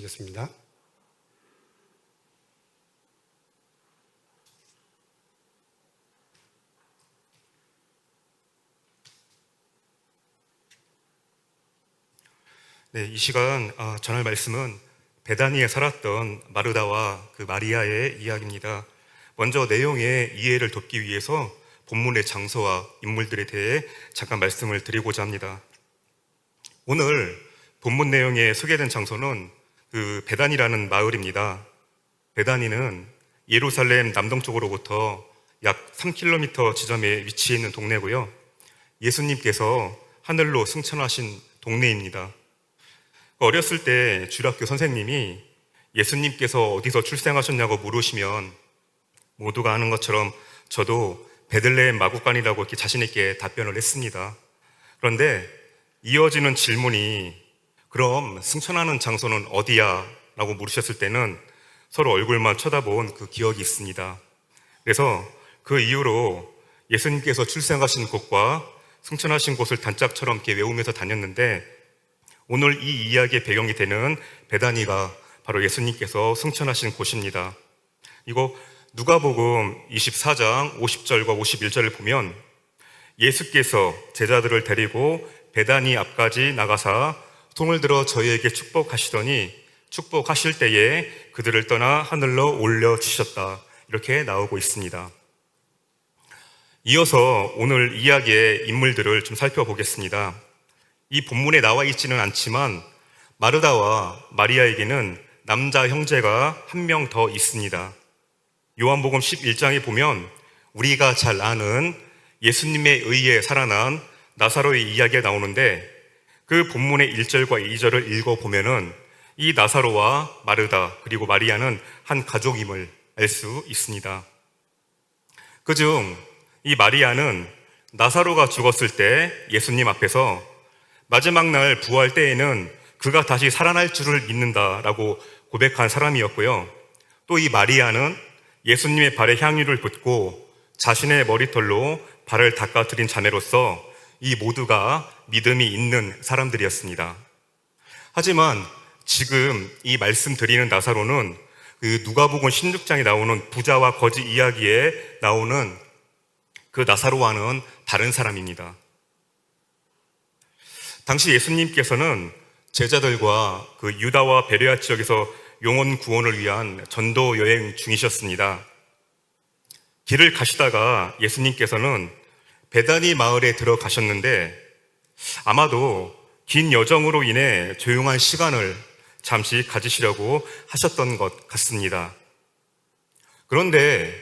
말씀드리겠습니다. 네, 이 시간 전할 말씀은 베다니에 살았던 마르다와 그 마리아의 이야기입니다. 먼저 내용의 이해를 돕기 위해서 본문의 장소와 인물들에 대해 잠깐 말씀을 드리고자 합니다. 오늘 본문 내용에 소개된 장소는 그 베다니라는 마을입니다. 베다니는 예루살렘 남동쪽으로부터 약 3km 지점에 위치해 있는 동네고요. 예수님께서 하늘로 승천하신 동네입니다. 어렸을 때 주일학교 선생님이 예수님께서 어디서 출생하셨냐고 물으시면 모두가 아는 것처럼 저도 베들레헴 마구간이라고 이렇게 자신 있게 답변을 했습니다. 그런데 이어지는 질문이 그럼 승천하는 장소는 어디야? 라고 물으셨을 때는 서로 얼굴만 쳐다본 그 기억이 있습니다. 그래서 그 이후로 예수님께서 출생하신 곳과 승천하신 곳을 단짝처럼 이렇게 외우면서 다녔는데 오늘 이 이야기의 배경이 되는 베다니가 바로 예수님께서 승천하신 곳입니다. 이거 누가복음 24장 50절과 51절을 보면 예수께서 제자들을 데리고 베다니 앞까지 나가사 손을 들어 저희에게 축복하시더니 축복하실 때에 그들을 떠나 하늘로 올려주셨다. 이렇게 나오고 있습니다. 이어서 오늘 이야기의 인물들을 좀 살펴보겠습니다. 이 본문에 나와 있지는 않지만 마르다와 마리아에게는 남자 형제가 한 명 더 있습니다. 요한복음 11장에 보면 우리가 잘 아는 예수님에 의해 살아난 나사로의 이야기가 나오는데 그 본문의 1절과 2절을 읽어보면은 이 나사로와 마르다 그리고 마리아는 한 가족임을 알 수 있습니다. 그중 이 마리아는 나사로가 죽었을 때 예수님 앞에서 마지막 날 부활 때에는 그가 다시 살아날 줄을 믿는다라고 고백한 사람이었고요. 또 이 마리아는 예수님의 발에 향유를 붓고 자신의 머리털로 발을 닦아드린 자매로서 이 모두가 믿음이 있는 사람들이었습니다. 하지만 지금 이 말씀드리는 나사로는 그 누가복음 16장에 나오는 부자와 거지 이야기에 나오는 그 나사로와는 다른 사람입니다. 당시 예수님께서는 제자들과 그 유다와 베레아 지역에서 영혼 구원을 위한 전도 여행 중이셨습니다. 길을 가시다가 예수님께서는 베다니 마을에 들어가셨는데 아마도 긴 여정으로 인해 조용한 시간을 잠시 가지시려고 하셨던 것 같습니다. 그런데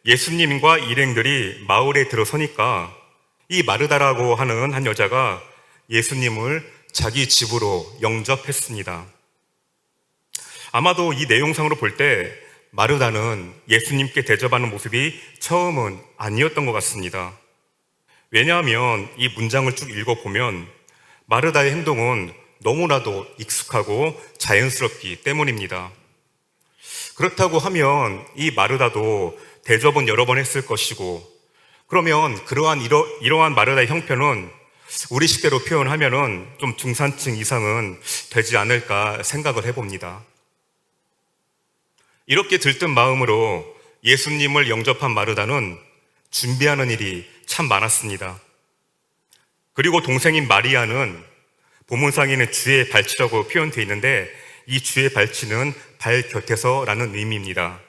예수님과 일행들이 마을에 들어서니까 이 마르다라고 하는 한 여자가 예수님을 자기 집으로 영접했습니다. 아마도 이 내용상으로 볼 때 마르다는 예수님께 대접하는 모습이 처음은 아니었던 것 같습니다. 왜냐하면 이 문장을 쭉 읽어보면 마르다의 행동은 너무나도 익숙하고 자연스럽기 때문입니다. 그렇다고 하면 이 마르다도 대접은 여러 번 했을 것이고 그러면 이러한 마르다의 형편은 우리 식대로 표현하면은 좀 중산층 이상은 되지 않을까 생각을 해봅니다. 이렇게 들뜬 마음으로 예수님을 영접한 마르다는 준비하는 일이 참 많았습니다. 그리고 동생인 마리아는 본문상에는 주의 발치라고 표현되어 있는데 이 주의 발치는 발 곁에서라는 의미입니다.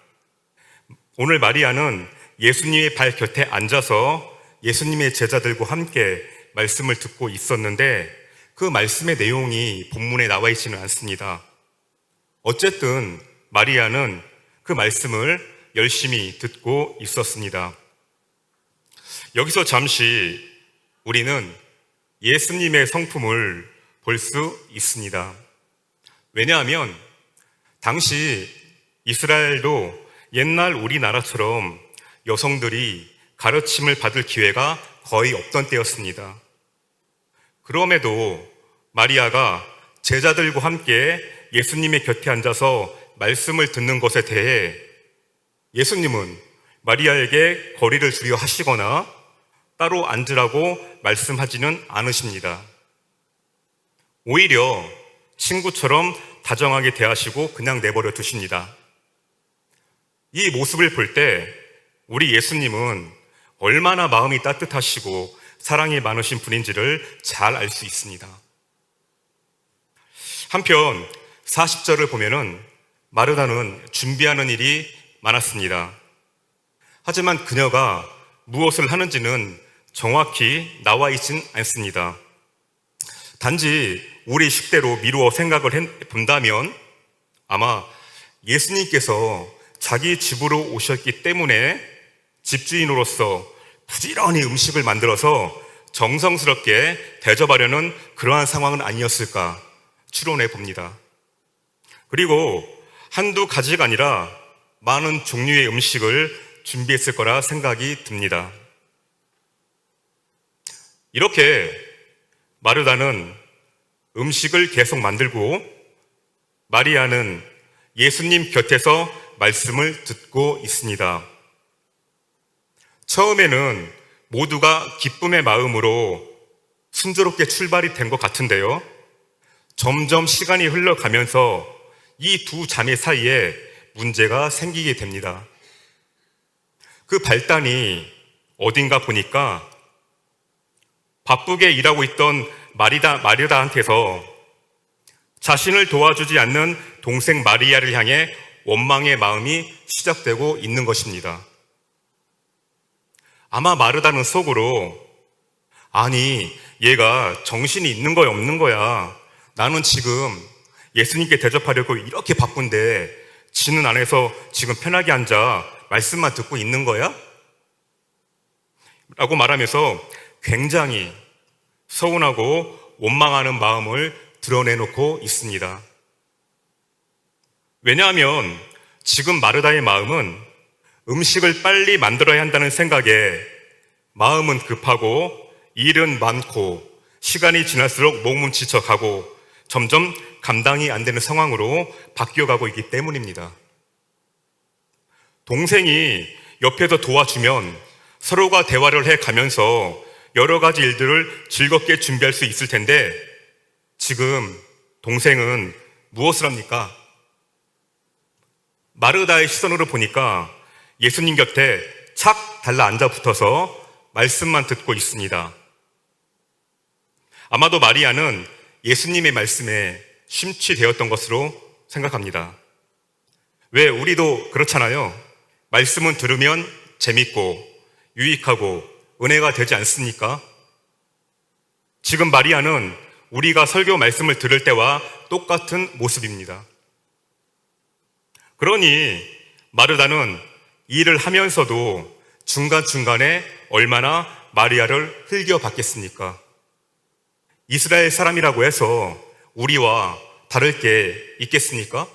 오늘 마리아는 예수님의 발 곁에 앉아서 예수님의 제자들과 함께 말씀을 듣고 있었는데 그 말씀의 내용이 본문에 나와 있지는 않습니다. 어쨌든 마리아는 그 말씀을 열심히 듣고 있었습니다. 여기서 잠시 우리는 예수님의 성품을 볼 수 있습니다. 왜냐하면 당시 이스라엘도 옛날 우리나라처럼 여성들이 가르침을 받을 기회가 거의 없던 때였습니다. 그럼에도 마리아가 제자들과 함께 예수님의 곁에 앉아서 말씀을 듣는 것에 대해 예수님은 마리아에게 거리를 두려 하시거나 따로 앉으라고 말씀하지는 않으십니다. 오히려 친구처럼 다정하게 대하시고 그냥 내버려 두십니다. 이 모습을 볼 때 우리 예수님은 얼마나 마음이 따뜻하시고 사랑이 많으신 분인지를 잘 알 수 있습니다. 한편 40절을 보면은 마르다는 준비하는 일이 많았습니다. 하지만 그녀가 무엇을 하는지는 정확히 나와 있진 않습니다. 단지 우리 식대로 미루어 생각을 본다면 아마 예수님께서 자기 집으로 오셨기 때문에 집주인으로서 부지런히 음식을 만들어서 정성스럽게 대접하려는 그러한 상황은 아니었을까 추론해 봅니다. 그리고 한두 가지가 아니라 많은 종류의 음식을 준비했을 거라 생각이 듭니다. 이렇게 마르다는 음식을 계속 만들고 마리아는 예수님 곁에서 말씀을 듣고 있습니다. 처음에는 모두가 기쁨의 마음으로 순조롭게 출발이 된 것 같은데요. 점점 시간이 흘러가면서 이 두 자매 사이에 문제가 생기게 됩니다. 그 발단이 어딘가 보니까 바쁘게 일하고 있던 마리다한테서 자신을 도와주지 않는 동생 마리아를 향해 원망의 마음이 시작되고 있는 것입니다. 아마 마르다는 속으로 아니 얘가 정신이 있는 거야 없는 거야, 나는 지금 예수님께 대접하려고 이렇게 바쁜데 지는 안에서 지금 편하게 앉아 말씀만 듣고 있는 거야? 라고 말하면서 굉장히 서운하고 원망하는 마음을 드러내놓고 있습니다. 왜냐하면 지금 마르다의 마음은 음식을 빨리 만들어야 한다는 생각에 마음은 급하고 일은 많고 시간이 지날수록 몸은 지쳐가고 점점 감당이 안 되는 상황으로 바뀌어가고 있기 때문입니다. 동생이 옆에서 도와주면 서로가 대화를 해가면서 여러 가지 일들을 즐겁게 준비할 수 있을 텐데 지금 동생은 무엇을 합니까? 마르다의 시선으로 보니까 예수님 곁에 착 달라 앉아 붙어서 말씀만 듣고 있습니다. 아마도 마리아는 예수님의 말씀에 심취되었던 것으로 생각합니다. 왜 우리도 그렇잖아요. 말씀은 들으면 재밌고 유익하고 은혜가 되지 않습니까? 지금 마리아는 우리가 설교 말씀을 들을 때와 똑같은 모습입니다. 그러니 마르다는 일을 하면서도 중간중간에 얼마나 마리아를 흘겨봤겠습니까? 이스라엘 사람이라고 해서 우리와 다를 게 있겠습니까?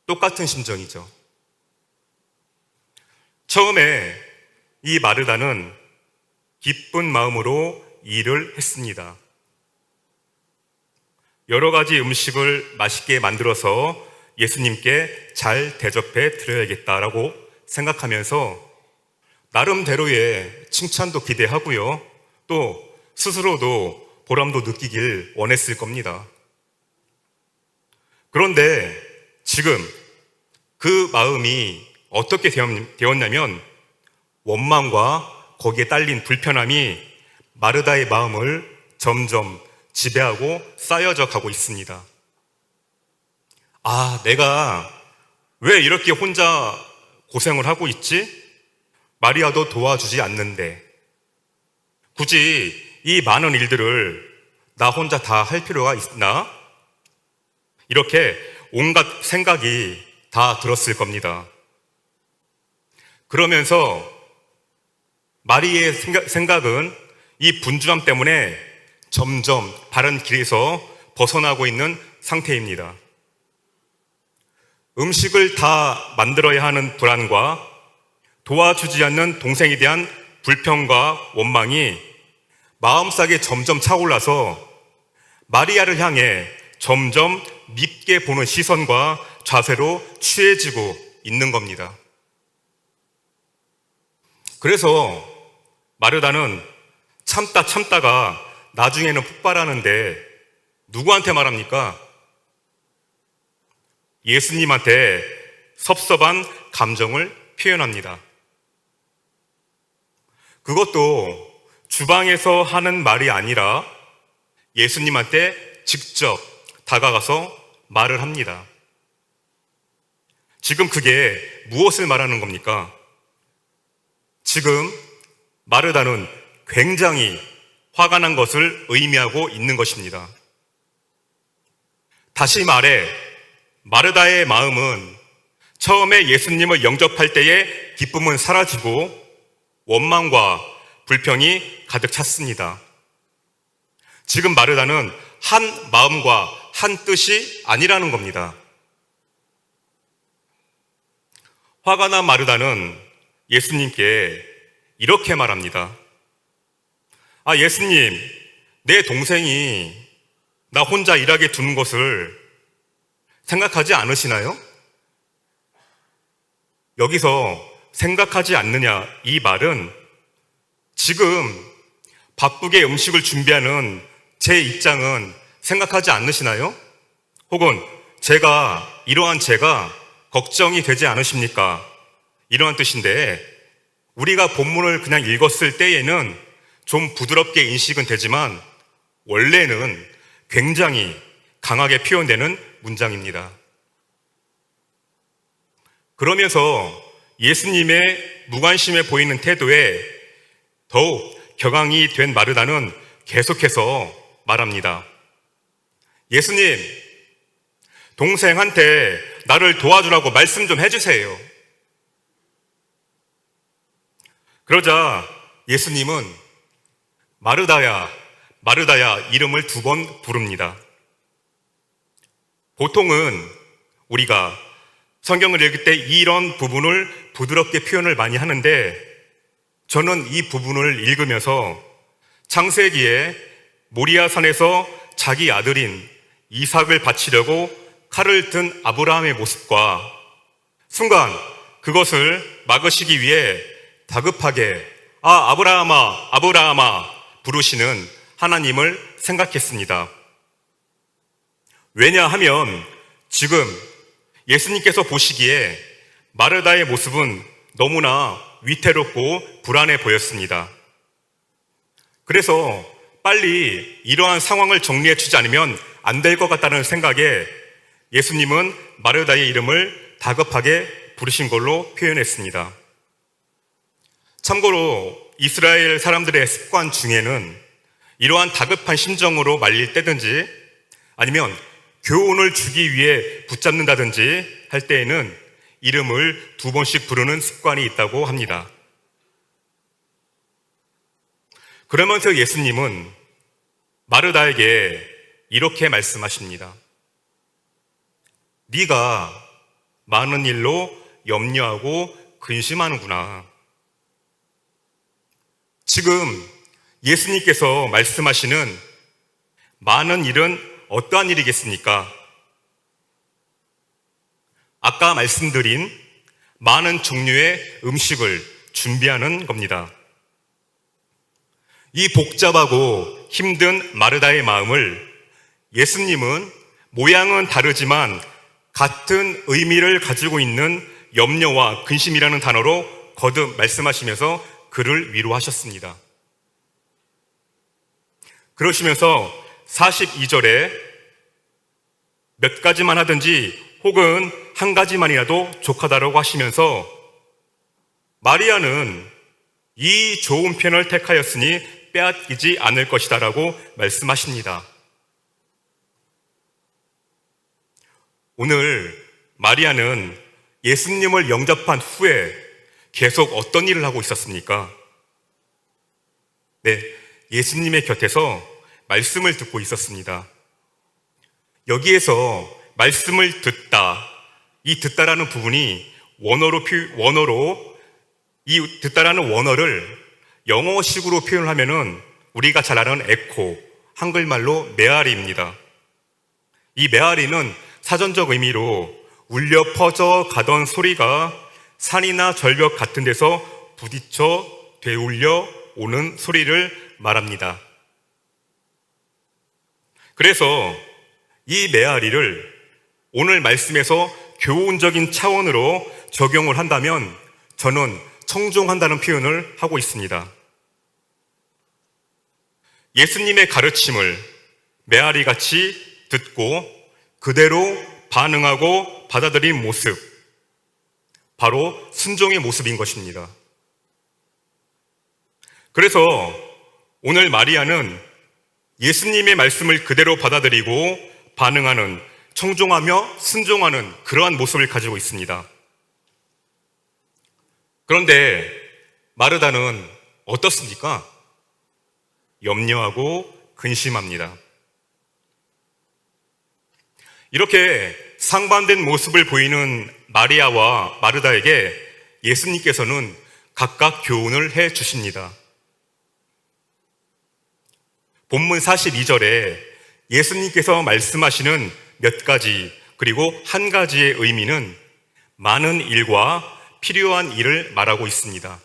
똑같은 심정이죠. 처음에 이 마르다는 기쁜 마음으로 일을 했습니다. 여러 가지 음식을 맛있게 만들어서 예수님께 잘 대접해 드려야겠다라고 생각하면서 나름대로의 칭찬도 기대하고요. 또 스스로도 보람도 느끼길 원했을 겁니다. 그런데 지금 그 마음이 어떻게 되었냐면 원망과 거기에 딸린 불편함이 마르다의 마음을 점점 지배하고 쌓여져 가고 있습니다. 아, 내가 왜 이렇게 혼자 고생을 하고 있지? 마리아도 도와주지 않는데 굳이 이 많은 일들을 나 혼자 다 할 필요가 있나? 이렇게 온갖 생각이 다 들었을 겁니다. 그러면서 마리아의 생각은 이 분주함 때문에 점점 바른 길에서 벗어나고 있는 상태입니다. 음식을 다 만들어야 하는 불안과 도와주지 않는 동생에 대한 불평과 원망이 마음속에 점점 차올라서 마리아를 향해 점점 밉게 보는 시선과 자세로 취해지고 있는 겁니다. 그래서 마르다는 참다가 나중에는 폭발하는데 누구한테 말합니까? 예수님한테 섭섭한 감정을 표현합니다. 그것도 주방에서 하는 말이 아니라 예수님한테 직접 다가가서 말을 합니다. 지금 그게 무엇을 말하는 겁니까? 지금 마르다는 굉장히 화가 난 것을 의미하고 있는 것입니다. 다시 말해, 마르다의 마음은 처음에 예수님을 영접할 때의 기쁨은 사라지고 원망과 불평이 가득 찼습니다. 지금 마르다는 한 마음과 한 뜻이 아니라는 겁니다. 화가 난 마르다는 예수님께 이렇게 말합니다. 예수님, 내 동생이 나 혼자 일하게 두는 것을 생각하지 않으시나요? 여기서 생각하지 않느냐, 이 말은 지금 바쁘게 음식을 준비하는 제 입장은 생각하지 않으시나요? 혹은 이러한 제가 걱정이 되지 않으십니까? 이러한 뜻인데, 우리가 본문을 그냥 읽었을 때에는 좀 부드럽게 인식은 되지만 원래는 굉장히 강하게 표현되는 문장입니다. 그러면서 예수님의 무관심해 보이는 태도에 더욱 격앙이 된 마르다는 계속해서 말합니다. 예수님, 동생한테 나를 도와주라고 말씀 좀 해주세요. 그러자 예수님은 마르다야, 마르다야 이름을 2번 부릅니다. 보통은 우리가 성경을 읽을 때 이런 부분을 부드럽게 표현을 많이 하는데, 저는 이 부분을 읽으면서 창세기에 모리아 산에서 자기 아들인 이삭을 바치려고 칼을 든 아브라함의 모습과 순간 그것을 막으시기 위해 다급하게 아브라함아, 아브라함아 부르시는 하나님을 생각했습니다. 왜냐하면 지금 예수님께서 보시기에 마르다의 모습은 너무나 위태롭고 불안해 보였습니다. 그래서 빨리 이러한 상황을 정리해 주지 않으면 안 될 것 같다는 생각에 예수님은 마르다의 이름을 다급하게 부르신 걸로 표현했습니다. 참고로 이스라엘 사람들의 습관 중에는 이러한 다급한 심정으로 말릴 때든지 아니면 교훈을 주기 위해 붙잡는다든지 할 때에는 이름을 2번씩 부르는 습관이 있다고 합니다. 그러면서 예수님은 마르다에게 이렇게 말씀하십니다. 네가 많은 일로 염려하고 근심하는구나. 지금 예수님께서 말씀하시는 많은 일은 어떠한 일이겠습니까? 아까 말씀드린 많은 종류의 음식을 준비하는 겁니다. 이 복잡하고 힘든 마르다의 마음을 예수님은 모양은 다르지만 같은 의미를 가지고 있는 염려와 근심이라는 단어로 거듭 말씀하시면서 그를 위로하셨습니다. 그러시면서 42절에 몇 가지만 하든지 혹은 한 가지만이라도 족하다라고 하시면서 마리아는 이 좋은 편을 택하였으니 빼앗기지 않을 것이다 라고 말씀하십니다. 오늘 마리아는 예수님을 영접한 후에 계속 어떤 일을 하고 있었습니까? 네, 예수님의 곁에서 말씀을 듣고 있었습니다. 여기에서 말씀을 듣다, 이 듣다라는 부분이 원어로 이 듣다라는 원어를 영어식으로 표현을 하면은 우리가 잘 아는 에코, 한글말로 메아리입니다. 이 메아리는 사전적 의미로 울려 퍼져 가던 소리가 산이나 절벽 같은 데서 부딪혀 되울려 오는 소리를 말합니다. 그래서 이 메아리를 오늘 말씀에서 교훈적인 차원으로 적용을 한다면 저는 청종한다는 표현을 하고 있습니다. 예수님의 가르침을 메아리같이 듣고 그대로 반응하고 받아들인 모습, 바로 순종의 모습인 것입니다. 그래서 오늘 마리아는 예수님의 말씀을 그대로 받아들이고 반응하는, 청종하며 순종하는 그러한 모습을 가지고 있습니다. 그런데 마르다는 어떻습니까? 염려하고 근심합니다. 이렇게 상반된 모습을 보이는 마리아와 마르다에게 예수님께서는 각각 교훈을 해 주십니다. 본문 42절에 예수님께서 말씀하시는 몇 가지, 그리고 한 가지의 의미는 많은 일과 필요한 일을 말하고 있습니다.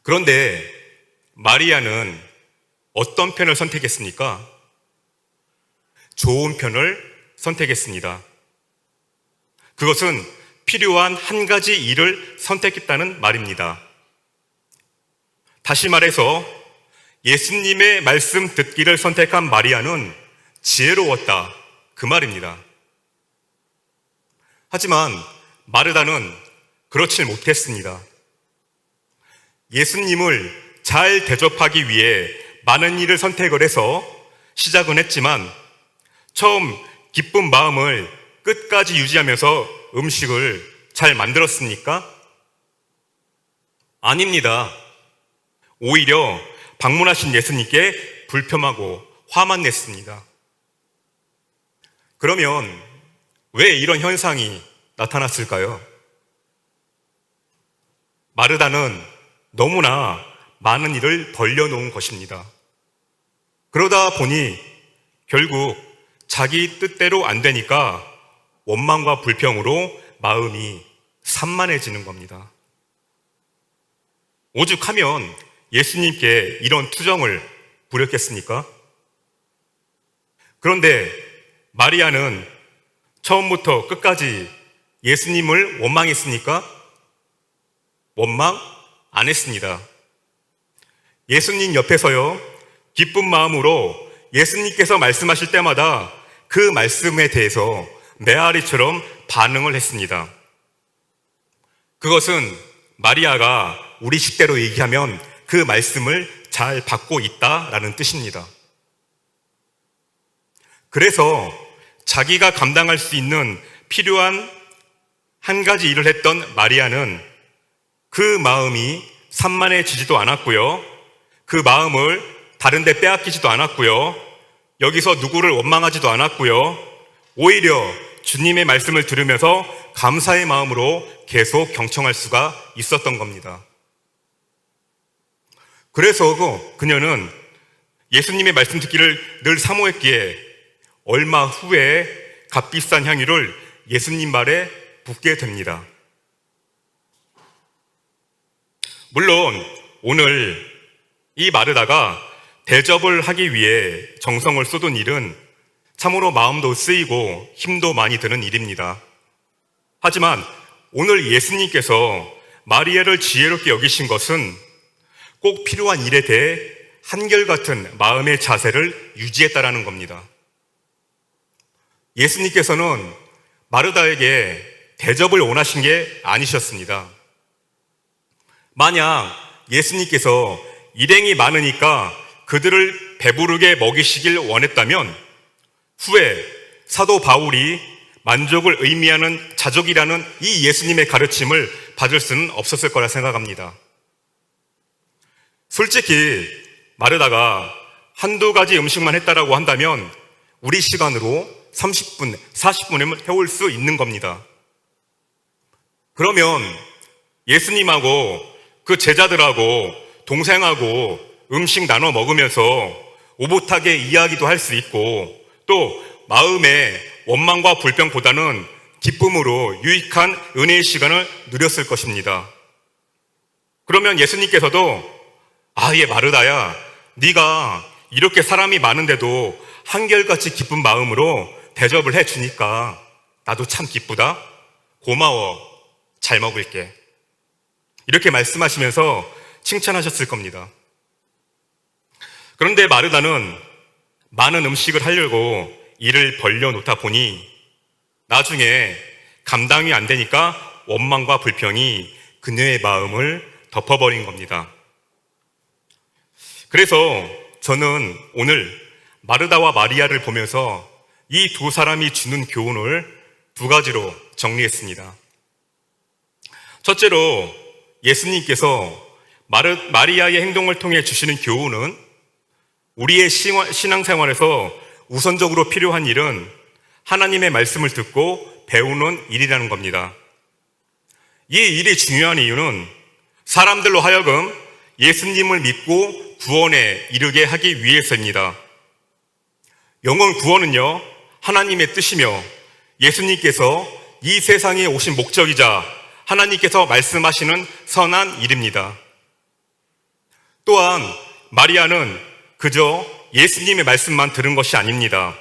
그런데 마리아는 어떤 편을 선택했습니까? 좋은 편을 선택했습니다. 그것은 필요한 한 가지 일을 선택했다는 말입니다. 다시 말해서 예수님의 말씀 듣기를 선택한 마리아는 지혜로웠다, 그 말입니다. 하지만 마르다는 그렇지 못했습니다. 예수님을 잘 대접하기 위해 많은 일을 선택을 해서 시작은 했지만 처음 기쁜 마음을 끝까지 유지하면서 음식을 잘 만들었습니까? 아닙니다. 오히려 방문하신 예수님께 불평하고 화만 냈습니다. 그러면 왜 이런 현상이 나타났을까요? 마르다는 너무나 많은 일을 벌려놓은 것입니다. 그러다 보니 결국 자기 뜻대로 안 되니까 원망과 불평으로 마음이 산만해지는 겁니다. 오죽하면 예수님께 이런 투정을 부렸겠습니까? 그런데 마리아는 처음부터 끝까지 예수님을 원망했습니까? 원망 안 했습니다. 예수님 옆에서요, 기쁜 마음으로 예수님께서 말씀하실 때마다 그 말씀에 대해서 메아리처럼 반응을 했습니다. 그것은 마리아가 우리 식대로 얘기하면 그 말씀을 잘 받고 있다라는 뜻입니다. 그래서 자기가 감당할 수 있는 필요한 한 가지 일을 했던 마리아는 그 마음이 산만해지지도 않았고요, 그 마음을 다른 데 빼앗기지도 않았고요, 여기서 누구를 원망하지도 않았고요, 오히려 주님의 말씀을 들으면서 감사의 마음으로 계속 경청할 수가 있었던 겁니다. 그래서 그녀는 예수님의 말씀 듣기를 늘 사모했기에 얼마 후에 값비싼 향유를 예수님 발에 붓게 됩니다. 물론 오늘 이 마르다가 대접을 하기 위해 정성을 쏟은 일은 참으로 마음도 쓰이고 힘도 많이 드는 일입니다. 하지만 오늘 예수님께서 마리아를 지혜롭게 여기신 것은 꼭 필요한 일에 대해 한결같은 마음의 자세를 유지했다라는 겁니다. 예수님께서는 마르다에게 대접을 원하신 게 아니셨습니다. 만약 예수님께서 일행이 많으니까 그들을 배부르게 먹이시길 원했다면 후에 사도 바울이 만족을 의미하는 자족이라는 이 예수님의 가르침을 받을 수는 없었을 거라 생각합니다. 솔직히 마르다가 한두 가지 음식만 했다라고 한다면 우리 시간으로 30분, 40분을 해올 수 있는 겁니다. 그러면 예수님하고 그 제자들하고 동생하고 음식 나눠 먹으면서 오붓하게 이야기도 할 수 있고 또 마음의 원망과 불평보다는 기쁨으로 유익한 은혜의 시간을 누렸을 것입니다. 그러면 예수님께서도 얘 마르다야, 네가 이렇게 사람이 많은데도 한결같이 기쁜 마음으로 대접을 해주니까 나도 참 기쁘다. 고마워. 잘 먹을게. 이렇게 말씀하시면서 칭찬하셨을 겁니다. 그런데 마르다는 많은 음식을 하려고 일을 벌려놓다 보니 나중에 감당이 안 되니까 원망과 불평이 그녀의 마음을 덮어버린 겁니다. 그래서 저는 오늘 마르다와 마리아를 보면서 이 두 사람이 주는 교훈을 두 가지로 정리했습니다. 첫째로 예수님께서 마리아의 행동을 통해 주시는 교훈은 우리의 신앙생활에서 우선적으로 필요한 일은 하나님의 말씀을 듣고 배우는 일이라는 겁니다. 이 일이 중요한 이유는 사람들로 하여금 예수님을 믿고 구원에 이르게 하기 위해서입니다. 영혼 구원은요, 하나님의 뜻이며 예수님께서 이 세상에 오신 목적이자 하나님께서 말씀하시는 선한 일입니다. 또한 마리아는 그저 예수님의 말씀만 들은 것이 아닙니다.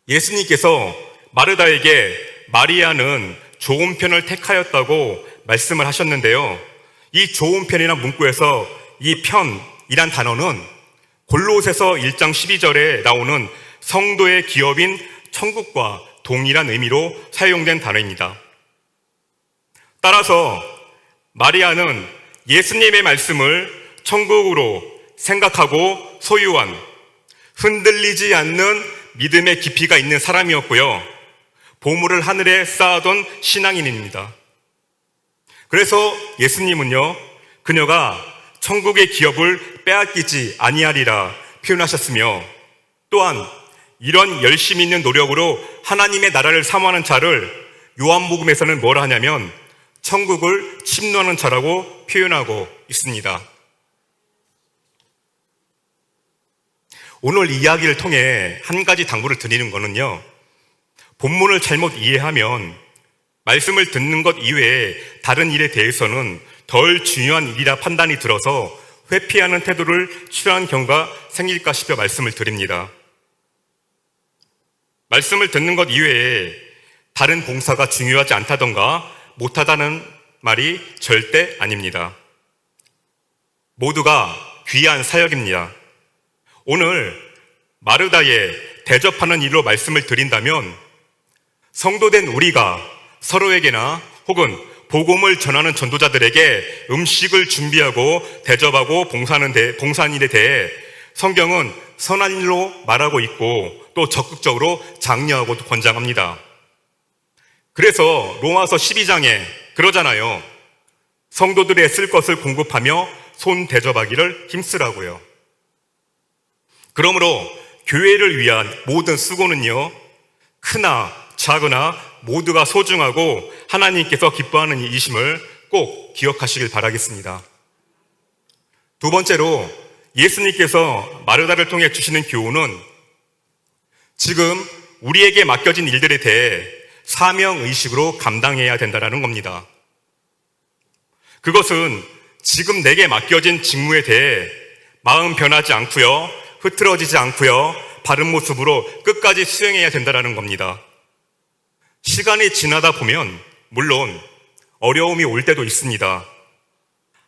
예수님께서 마르다에게 마리아는 좋은 편을 택하였다고 말씀을 하셨는데요. 이 좋은 편이란 문구에서 이 편이란 단어는 골로새서 1장 12절에 나오는 성도의 기업인 천국과 동일한 의미로 사용된 단어입니다. 따라서 마리아는 예수님의 말씀을 천국으로 생각하고 소유한 흔들리지 않는 믿음의 깊이가 있는 사람이었고요. 보물을 하늘에 쌓아둔 신앙인입니다. 그래서 예수님은요, 그녀가 천국의 기업을 빼앗기지 아니하리라 표현하셨으며, 또한 이런 열심 있는 노력으로 하나님의 나라를 사모하는 자를 요한복음에서는 뭐라 하냐면 천국을 침노하는 자라고 표현하고 있습니다. 오늘 이야기를 통해 한 가지 당부를 드리는 것은요, 본문을 잘못 이해하면 말씀을 듣는 것 이외에 다른 일에 대해서는 덜 중요한 일이라 판단이 들어서 회피하는 태도를 취하는 경우가 생길까 싶어 말씀을 드립니다. 말씀을 듣는 것 이외에 다른 봉사가 중요하지 않다던가 못하다는 말이 절대 아닙니다. 모두가 귀한 사역입니다. 오늘 마르다에 대접하는 일로 말씀을 드린다면 성도된 우리가 서로에게나 혹은 복음을 전하는 전도자들에게 음식을 준비하고 대접하고 봉사하는 일에 대해 성경은 선한 일로 말하고 있고 또 적극적으로 장려하고 권장합니다. 그래서 로마서 12장에 그러잖아요. 성도들의 쓸 것을 공급하며 손 대접하기를 힘쓰라고요. 그러므로 교회를 위한 모든 수고는요, 크나 작으나 모두가 소중하고 하나님께서 기뻐하는 일이심을 꼭 기억하시길 바라겠습니다. 두 번째로 예수님께서 마르다를 통해 주시는 교훈은 지금 우리에게 맡겨진 일들에 대해 사명의식으로 감당해야 된다는 겁니다. 그것은 지금 내게 맡겨진 직무에 대해 마음 변하지 않고요, 흐트러지지 않고요, 바른 모습으로 끝까지 수행해야 된다는 겁니다. 시간이 지나다 보면 물론 어려움이 올 때도 있습니다.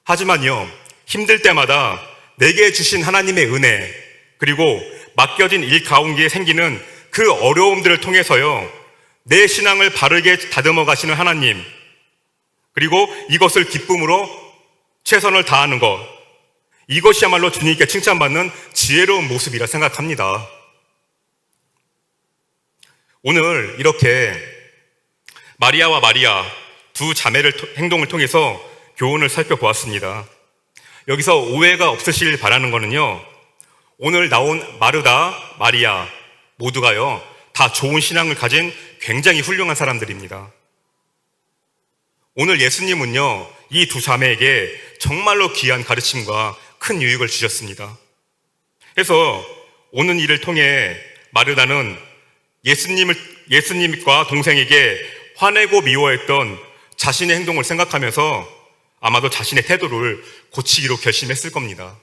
하지만요, 힘들 때마다 내게 주신 하나님의 은혜, 그리고 맡겨진 일 가운데 생기는 그 어려움들을 통해서요, 내 신앙을 바르게 다듬어 가시는 하나님, 그리고 이것을 기쁨으로 최선을 다하는 것, 이것이야말로 주님께 칭찬받는 지혜로운 모습이라 생각합니다. 오늘 이렇게 마리아와 마리아 두 자매의 행동을 통해서 교훈을 살펴보았습니다. 여기서 오해가 없으시길 바라는 거는요, 오늘 나온 마르다, 마리아 모두가요 다 좋은 신앙을 가진 굉장히 훌륭한 사람들입니다. 오늘 예수님은요 이 두 자매에게 정말로 귀한 가르침과 큰 유익을 주셨습니다. 그래서 오는 일을 통해 마르다는 예수님과 동생에게 화내고 미워했던 자신의 행동을 생각하면서 아마도 자신의 태도를 고치기로 결심했을 겁니다.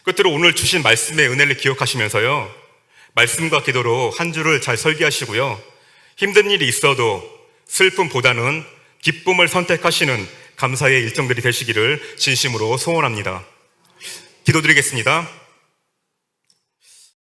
끝으로 오늘 주신 말씀의 은혜를 기억하시면서요, 말씀과 기도로 한 주를 잘 설계하시고요. 힘든 일이 있어도 슬픔보다는 기쁨을 선택하시는 감사의 일정들이 되시기를 진심으로 소원합니다. 기도드리겠습니다.